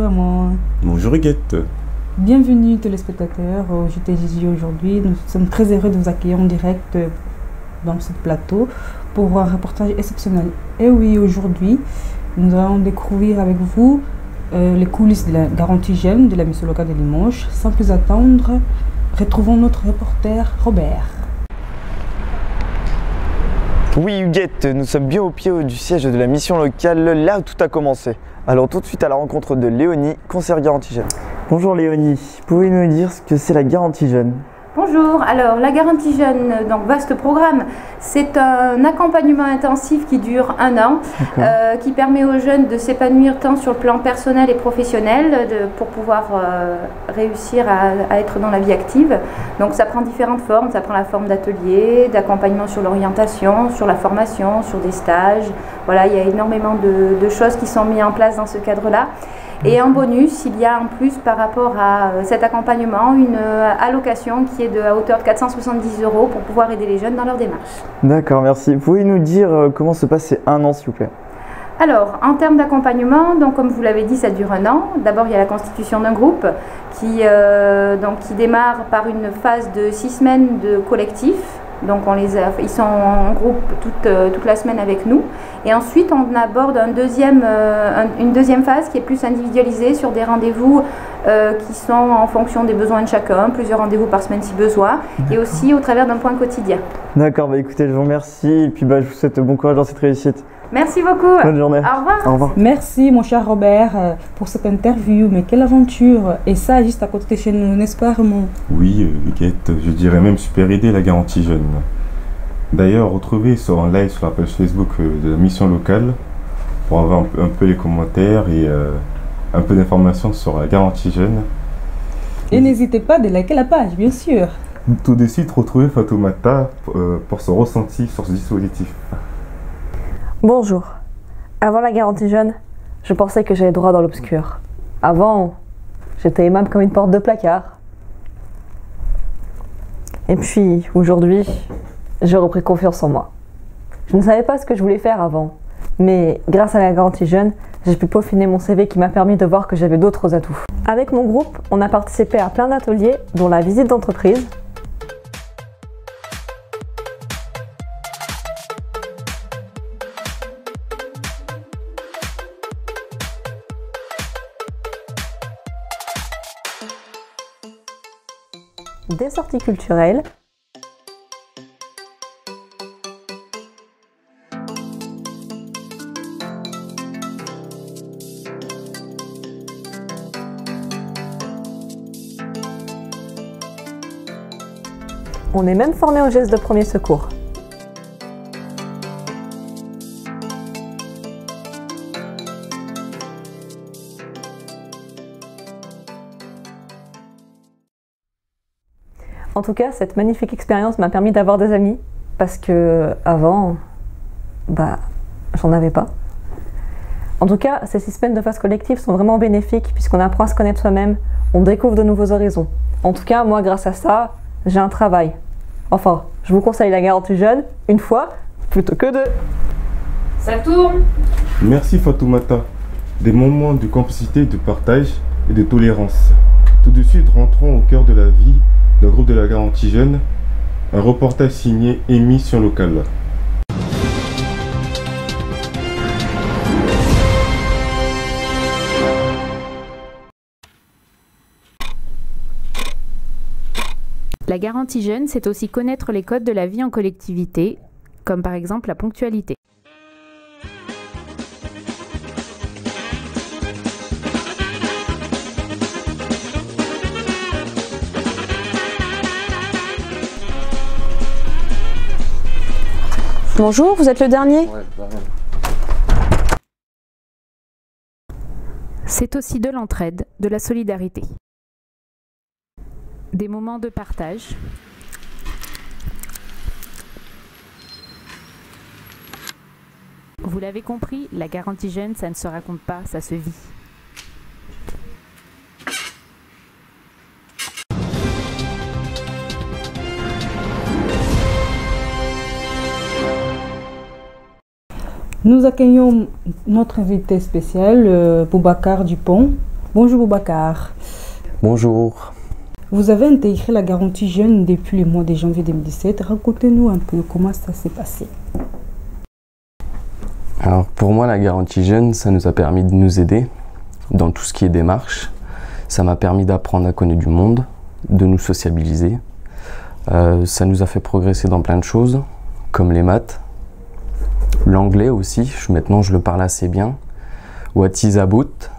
Bonjour Amand. Bonjour Huguette. Bienvenue téléspectateurs au JTJJ aujourd'hui. Nous sommes très heureux de vous accueillir en direct dans ce plateau pour un reportage exceptionnel. Et oui, aujourd'hui, nous allons découvrir avec vous les coulisses de la garantie jeune de la mission locale de Limoges. Sans plus attendre, retrouvons notre reporter Robert. Oui Huguette, nous sommes bien au pied du siège de la mission locale, là où tout a commencé. Alors tout de suite à la rencontre de Léonie, conseillère garantie jeune. Bonjour Léonie, pouvez-vous nous dire ce que c'est la garantie jeune? Bonjour, alors la garantie jeune, donc vaste programme, c'est un accompagnement intensif qui dure 1 an, qui permet aux jeunes de s'épanouir tant sur le plan personnel et professionnel pour pouvoir réussir à être dans la vie active. Donc ça prend différentes formes, ça prend la forme d'atelier, d'accompagnement sur l'orientation, sur la formation, sur des stages. Voilà, il y a énormément de choses qui sont mises en place dans ce cadre-là. Et en bonus, il y a en plus par rapport à cet accompagnement une allocation qui est de à hauteur de 470 € pour pouvoir aider les jeunes dans leur démarche. D'accord, merci. Pouvez-vous nous dire comment se passe ces 1 an s'il vous plaît? Alors, en termes d'accompagnement, donc comme vous l'avez dit, ça dure 1 an. D'abord, il y a la constitution d'un groupe qui démarre par une phase de 6 semaines de collectif. Donc ils sont en groupe toute la semaine avec nous. Et ensuite, on aborde une deuxième phase qui est plus individualisée sur des rendez-vous qui sont en fonction des besoins de chacun, plusieurs rendez-vous par semaine si besoin, et aussi au travers d'un point quotidien. D'accord, bah écoutez, je vous remercie et puis je vous souhaite bon courage dans cette réussite. Merci beaucoup. Bonne journée. Au revoir. Au revoir. Merci mon cher Robert pour cette interview, mais quelle aventure! Et ça juste à côté de chez nous, n'est-ce pas Ramon? Oui Huguette, je dirais même super aidé la garantie jeune. D'ailleurs, retrouvez en live sur la page Facebook de la mission locale pour avoir un peu les commentaires et un peu d'informations sur la garantie jeune. Et n'hésitez pas de liker la page, bien sûr. Tout de suite, retrouvez Fatoumata pour son ressenti sur ce dispositif. Bonjour. Avant la garantie jeune, je pensais que j'allais droit dans l'obscur. Avant, j'étais aimable comme une porte de placard. Et puis, aujourd'hui, j'ai repris confiance en moi. Je ne savais pas ce que je voulais faire avant, mais grâce à la garantie jeune, j'ai pu peaufiner mon CV qui m'a permis de voir que j'avais d'autres atouts. Avec mon groupe, on a participé à plein d'ateliers, dont la visite d'entreprise, des sorties culturelles, on est même formé aux gestes de premier secours. En tout cas, cette magnifique expérience m'a permis d'avoir des amis, parce que avant, j'en avais pas. En tout cas, ces 6 semaines de phase collective sont vraiment bénéfiques, puisqu'on apprend à se connaître soi-même, on découvre de nouveaux horizons. En tout cas, moi, grâce à ça, j'ai un travail. Enfin, je vous conseille la garantie jeune, 1 fois, plutôt que 2. Ça tourne. Merci Fatoumata. Des moments de complicité, de partage et de tolérance. Tout de suite, rentrons au cœur de la vie d'un groupe de la garantie jeune, un reportage signé Émission locale. La garantie jeune, c'est aussi connaître les codes de la vie en collectivité, comme par exemple la ponctualité. Bonjour, vous êtes le dernier? C'est aussi de l'entraide, de la solidarité. Des moments de partage. Vous l'avez compris, la garantie jeune, ça ne se raconte pas, ça se vit. Nous accueillons notre invité spécial, Boubacar Dupont. Bonjour Boubacar. Bonjour. Vous avez intégré la garantie jeune depuis le mois de janvier 2017. Racontez-nous un peu comment ça s'est passé. Alors pour moi, la garantie jeune, ça nous a permis de nous aider dans tout ce qui est démarche. Ça m'a permis d'apprendre à connaître du monde, de nous sociabiliser. Ça nous a fait progresser dans plein de choses, comme les maths, l'anglais aussi. Maintenant, je le parle assez bien. What is about?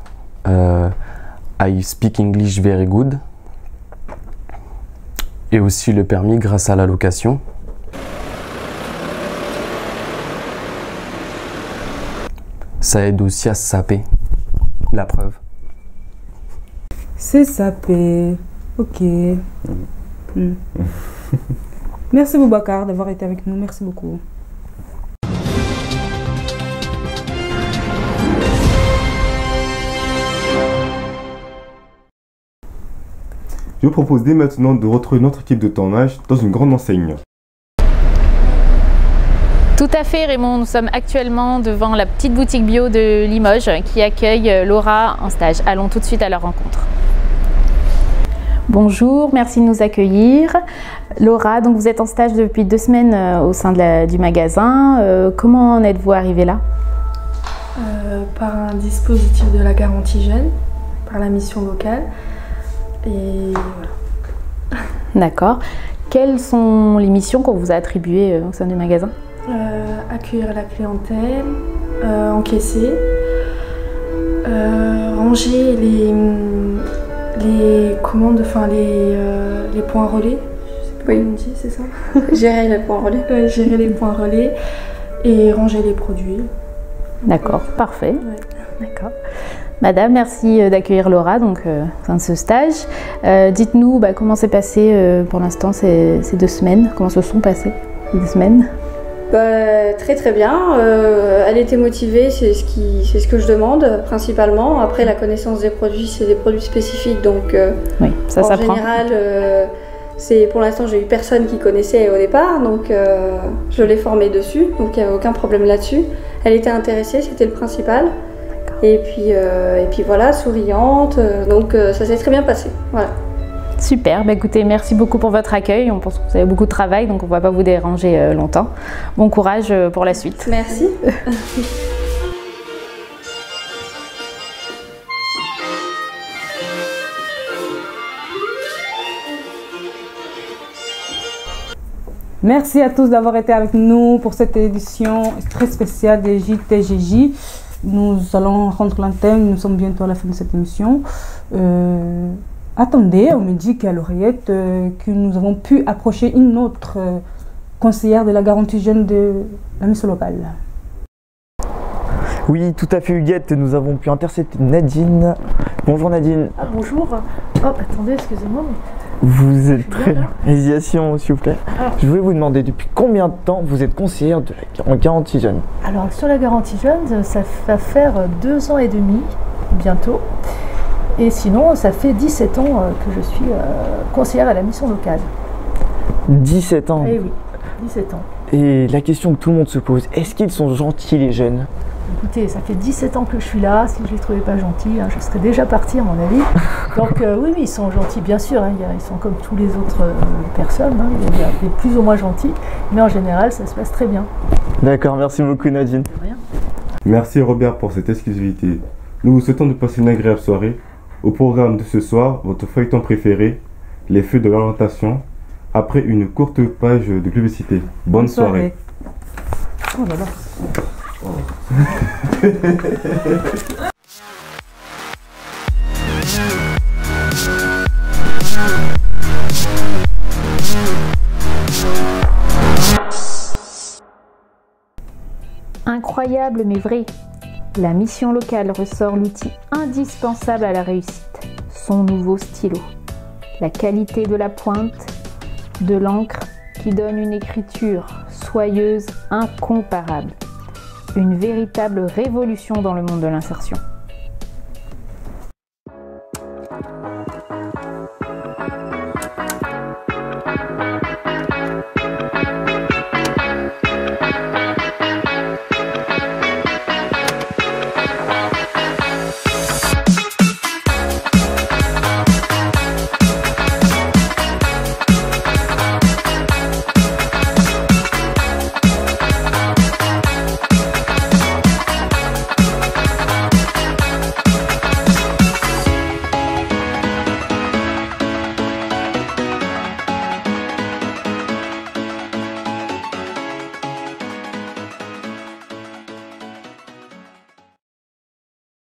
I speak English very good. Et aussi le permis grâce à la location. Ça aide aussi à se saper, la preuve. C'est sapé. Ok. Merci Boubacar d'avoir été avec nous. Merci beaucoup. Je vous propose dès maintenant de retrouver notre équipe de tournage dans une grande enseigne. Tout à fait Raymond, nous sommes actuellement devant la petite boutique bio de Limoges qui accueille Laura en stage. Allons tout de suite à leur rencontre. Bonjour, merci de nous accueillir. Laura, donc vous êtes en stage depuis 2 semaines au sein du magasin. Comment en êtes-vous arrivée là? Par un dispositif de la garantie jeune, par la mission locale. Et voilà. D'accord. Quelles sont les missions qu'on vous a attribuées au sein du magasin? Accueillir la clientèle, encaisser, ranger les commandes, enfin les points relais. Je sais pas comment on dit, c'est ça? Gérer les points relais. Ouais, gérer les points relais et ranger les produits. D'accord, parfait. Ouais. D'accord. Madame, merci d'accueillir Laura donc, au sein de ce stage. Dites-nous comment s'est passé pour l'instant ces 2 semaines, comment se sont passées ces 2 semaines? Très très bien, elle était motivée, c'est ce que je demande principalement. Après la connaissance des produits, c'est des produits spécifiques donc oui, ça s'apprend. En général, pour l'instant j'ai eu personne qui connaissait au départ donc je l'ai formée dessus, donc il n'y avait aucun problème là-dessus. Elle était intéressée, c'était le principal. Et puis voilà, souriante, donc ça s'est très bien passé. Voilà. Super, écoutez, merci beaucoup pour votre accueil. On pense que vous avez beaucoup de travail, donc on ne va pas vous déranger longtemps. Bon courage pour la suite. Merci. Merci à tous d'avoir été avec nous pour cette édition très spéciale des JTGJ. Nous allons rendre l'antenne, nous sommes bientôt à la fin de cette émission. Attendez, on me dit qu'à l'oreillette que nous avons pu approcher une autre conseillère de la garantie jeune de la mission locale. Oui, tout à fait Huguette, nous avons pu intercepter Nadine. Bonjour Nadine. Ah bonjour. Oh, attendez, excusez-moi. Vous êtes très bien. Hésitation, s'il vous plaît. Je voulais vous demander depuis combien de temps vous êtes conseillère de la garantie jeune? Alors sur la garantie jeune, ça va faire 2 ans et demi bientôt. Et sinon, ça fait 17 ans que je suis conseillère à la mission locale. 17 ans? Eh oui, 17 ans. Et la question que tout le monde se pose, est-ce qu'ils sont gentils les jeunes? Écoutez, ça fait 17 ans que je suis là, si je ne les trouvais pas gentils, je serais déjà partie à mon avis. Donc oui, ils sont gentils bien sûr, ils sont comme tous les autres personnes, il y a des plus ou moins gentils, mais en général ça se passe très bien. D'accord, merci beaucoup Nadine. Rien. Merci Robert pour cette exclusivité. Nous vous souhaitons de passer une agréable soirée. Au programme de ce soir, votre feuilleton préféré, les feux de l'orientation, après une courte page de publicité. Bonne soirée. Oh là là. Incroyable mais vrai. La mission locale ressort l'outil indispensable à la réussite, son nouveau stylo. La qualité de la pointe, de l'encre qui donne une écriture soyeuse, incomparable. Une véritable révolution dans le monde de l'insertion.